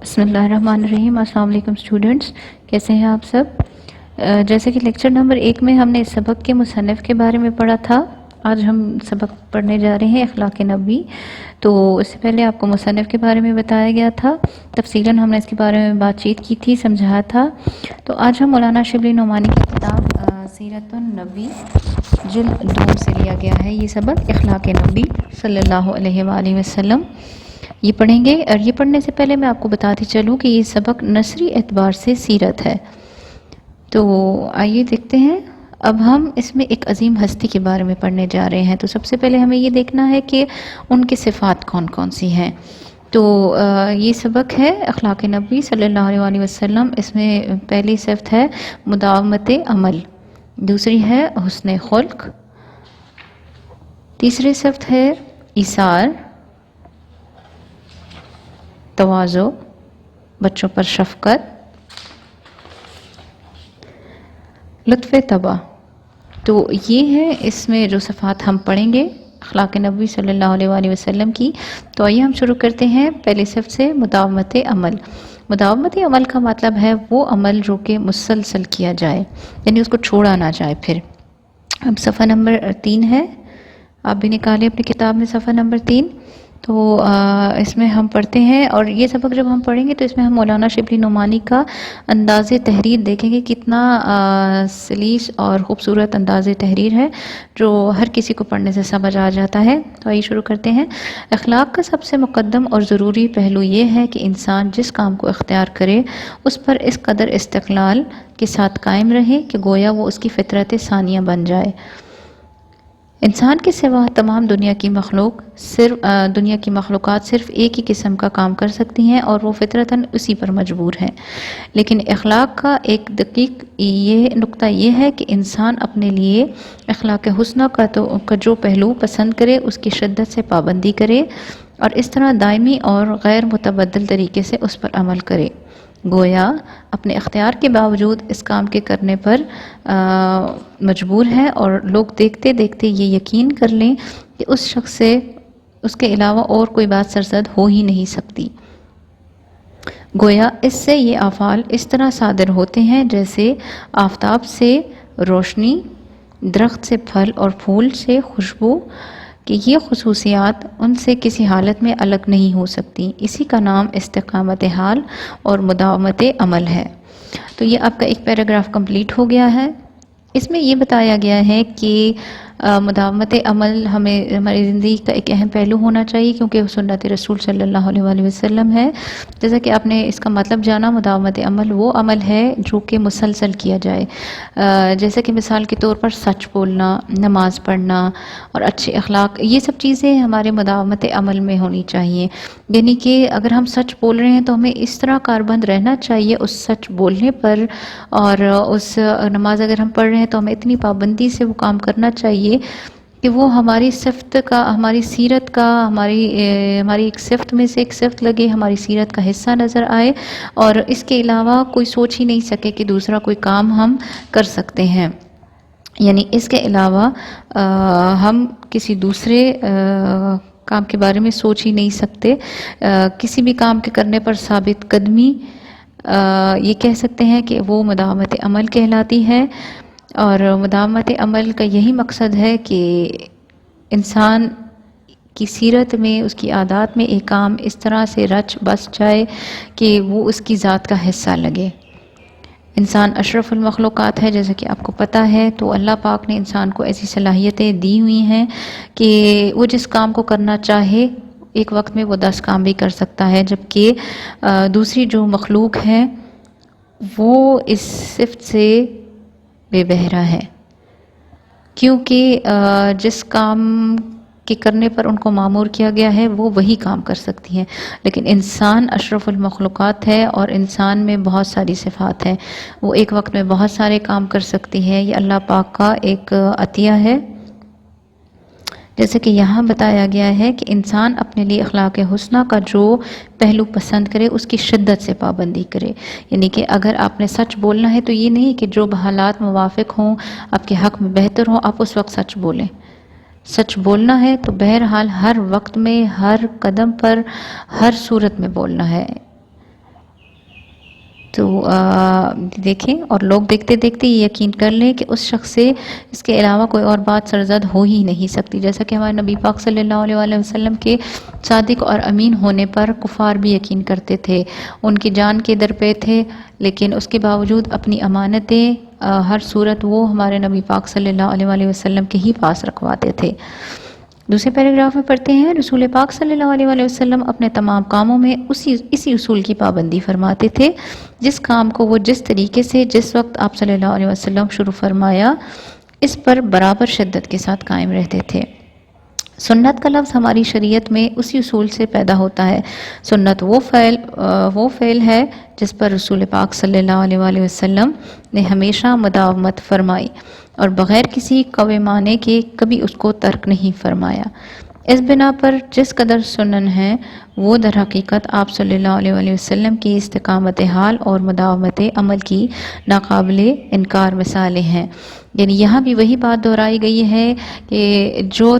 بسم اللہ الرحمن الرحیم۔ السلام علیکم اسٹوڈنٹس، کیسے ہیں آپ سب؟ جیسے کہ لیکچر نمبر 1 میں ہم نے اس سبق کے مصنف کے بارے میں پڑھا تھا، آج ہم سبق پڑھنے جا رہے ہیں اخلاق نبوی۔ تو اس سے پہلے آپ کو مصنف کے بارے میں بتایا گیا تھا، تفصیلاً ہم نے اس کے بارے میں بات چیت کی تھی، سمجھایا تھا۔ تو آج ہم مولانا شبلی نعمانی کی کتاب سیرت النبی جلد 2 سے لیا گیا ہے یہ سبق، اخلاق نبی صلی اللہ علیہ وآلہ وسلم، یہ پڑھیں گے۔ اور یہ پڑھنے سے پہلے میں آپ کو بتاتی چلوں کہ یہ سبق نثری اعتبار سے سیرت ہے۔ تو آئیے دیکھتے ہیں، اب ہم اس میں ایک عظیم ہستی کے بارے میں پڑھنے جا رہے ہیں۔ تو سب سے پہلے ہمیں یہ دیکھنا ہے کہ ان کی صفات کون کون سی ہیں۔ تو یہ سبق ہے اخلاق نبی صلی اللہ علیہ وسلم۔ اس میں پہلی صفت ہے مداومت عمل، دوسری ہے حسن خلق، تیسری صفت ہے ایثار، تواضع، بچوں پر شفقت، لطف طبع۔ تو یہ ہے اس میں جو صفات ہم پڑھیں گے اخلاق نبوی صلی اللہ علیہ وآلہ وسلم کی۔ تو آئیے ہم شروع کرتے ہیں پہلی صفت سے، مداومت عمل۔ مداومت عمل کا مطلب ہے وہ عمل جو کہ مسلسل کیا جائے، یعنی اس کو چھوڑا نہ جائے۔ پھر اب صفحہ نمبر 3 ہے، آپ بھی نکالیں اپنی کتاب میں صفحہ نمبر 3۔ تو اس میں ہم پڑھتے ہیں، اور یہ سبق جب ہم پڑھیں گے تو اس میں ہم مولانا شبلی نعمانی کا انداز تحریر دیکھیں گے، کتنا سلیس اور خوبصورت انداز تحریر ہے جو ہر کسی کو پڑھنے سے سمجھ آ جاتا ہے۔ تو آئیے شروع کرتے ہیں۔ اخلاق کا سب سے مقدم اور ضروری پہلو یہ ہے کہ انسان جس کام کو اختیار کرے اس پر اس قدر استقلال کے ساتھ قائم رہے کہ گویا وہ اس کی فطرت ثانیہ بن جائے۔ انسان کے سوا تمام دنیا کی مخلوقات صرف ایک ہی قسم کا کام کر سکتی ہیں اور وہ فطرتاً اسی پر مجبور ہیں، لیکن اخلاق کا ایک دقیق نقطہ یہ ہے کہ انسان اپنے لیے اخلاق حسنہ کا جو پہلو پسند کرے اس کی شدت سے پابندی کرے اور اس طرح دائمی اور غیر متبدل طریقے سے اس پر عمل کرے، گویا اپنے اختیار کے باوجود اس کام کے کرنے پر مجبور ہے، اور لوگ دیکھتے دیکھتے یہ یقین کر لیں کہ اس شخص سے اس کے علاوہ اور کوئی بات سرزد ہو ہی نہیں سکتی۔ گویا اس سے یہ افعال اس طرح صادر ہوتے ہیں جیسے آفتاب سے روشنی، درخت سے پھل اور پھول سے خوشبو، کہ یہ خصوصیات ان سے کسی حالت میں الگ نہیں ہو سکتی۔ اسی کا نام استقامت حال اور مداومت عمل ہے۔ تو یہ آپ کا ایک پیراگراف کمپلیٹ ہو گیا ہے۔ اس میں یہ بتایا گیا ہے کہ مداومت عمل ہماری زندگی کا ایک اہم پہلو ہونا چاہیے، کیونکہ سنت رسول صلی اللہ علیہ وآلہ وسلم ہے۔ جیسا کہ آپ نے اس کا مطلب جانا، مداومت عمل وہ عمل ہے جو کہ مسلسل کیا جائے، جیسے کہ مثال کے طور پر سچ بولنا، نماز پڑھنا اور اچھے اخلاق، یہ سب چیزیں ہمارے مداومت عمل میں ہونی چاہیے۔ یعنی کہ اگر ہم سچ بول رہے ہیں تو ہمیں اس طرح کاربند رہنا چاہیے اس سچ بولنے پر، اور اس نماز اگر ہم پڑھ رہے ہیں تو ہمیں اتنی پابندی سے وہ کام کرنا چاہیے کہ وہ ہماری صفت کا، ہماری سیرت کا، ہماری ایک صفت میں سے ایک صفت لگے، ہماری سیرت کا حصہ نظر آئے، اور اس کے علاوہ کوئی سوچ ہی نہیں سکے کہ دوسرا کوئی کام ہم کر سکتے ہیں۔ یعنی اس کے علاوہ ہم کسی دوسرے کام کے بارے میں سوچ ہی نہیں سکتے۔ کسی بھی کام کے کرنے پر ثابت قدمی، یہ کہہ سکتے ہیں کہ وہ مداومت عمل کہلاتی ہے۔ اور مداومت عمل کا یہی مقصد ہے کہ انسان کی سیرت میں، اس کی عادات میں ایک کام اس طرح سے رچ بس جائے کہ وہ اس کی ذات کا حصہ لگے۔ انسان اشرف المخلوقات ہے جیسا کہ آپ کو پتہ ہے، تو اللہ پاک نے انسان کو ایسی صلاحیتیں دی ہوئی ہیں کہ وہ جس کام کو کرنا چاہے ایک وقت میں وہ 10 کام بھی کر سکتا ہے، جبکہ دوسری جو مخلوق ہے وہ اس صفت سے بے بہرہ ہے، کیونکہ جس کام کے کرنے پر ان کو مامور کیا گیا ہے وہ وہی کام کر سکتی ہیں، لیکن انسان اشرف المخلوقات ہے اور انسان میں بہت ساری صفات ہیں، وہ ایک وقت میں بہت سارے کام کر سکتی ہے۔ یہ اللہ پاک کا ایک عطیہ ہے، جیسے کہ یہاں بتایا گیا ہے کہ انسان اپنے لیے اخلاق حسنہ کا جو پہلو پسند کرے اس کی شدت سے پابندی کرے۔ یعنی کہ اگر آپ نے سچ بولنا ہے تو یہ نہیں کہ جو حالات موافق ہوں، آپ کے حق میں بہتر ہوں، آپ اس وقت سچ بولیں۔ سچ بولنا ہے تو بہرحال ہر وقت میں، ہر قدم پر، ہر صورت میں بولنا ہے۔ تو دیکھیں اور لوگ دیکھتے دیکھتے یہ یقین کر لیں کہ اس شخص سے اس کے علاوہ کوئی اور بات سرزد ہو ہی نہیں سکتی، جیسا کہ ہمارے نبی پاک صلی اللہ علیہ وآلہ وسلم کے صادق اور امین ہونے پر کفار بھی یقین کرتے تھے، ان کی جان کے در پہ تھے، لیکن اس کے باوجود اپنی امانتیں ہر صورت وہ ہمارے نبی پاک صلی اللہ علیہ وآلہ وسلم کے ہی پاس رکھواتے تھے۔ دوسرے پیراگراف میں پڑھتے ہیں، رسول پاک صلی اللہ علیہ وآلہ وسلم اپنے تمام کاموں میں اسی اصول کی پابندی فرماتے تھے، جس کام کو وہ جس طریقے سے جس وقت آپ صلی اللہ علیہ وسلم شروع فرمایا اس پر برابر شدت کے ساتھ قائم رہتے تھے۔ سنت کا لفظ ہماری شریعت میں اسی اصول سے پیدا ہوتا ہے۔ سنت وہ فعل ہے جس پر رسول پاک صلی اللہ علیہ وآلہ وسلم نے ہمیشہ مداومت فرمائی اور بغیر کسی قوی معنی کے کبھی اس کو ترک نہیں فرمایا۔ اس بنا پر جس قدر سنن ہیں وہ در حقیقت آپ صلی اللہ علیہ وآلہ وسلم کی استقامت حال اور مداومت عمل کی ناقابل انکار مثالیں ہیں۔ یعنی یہاں بھی وہی بات دہرائی گئی ہے کہ جو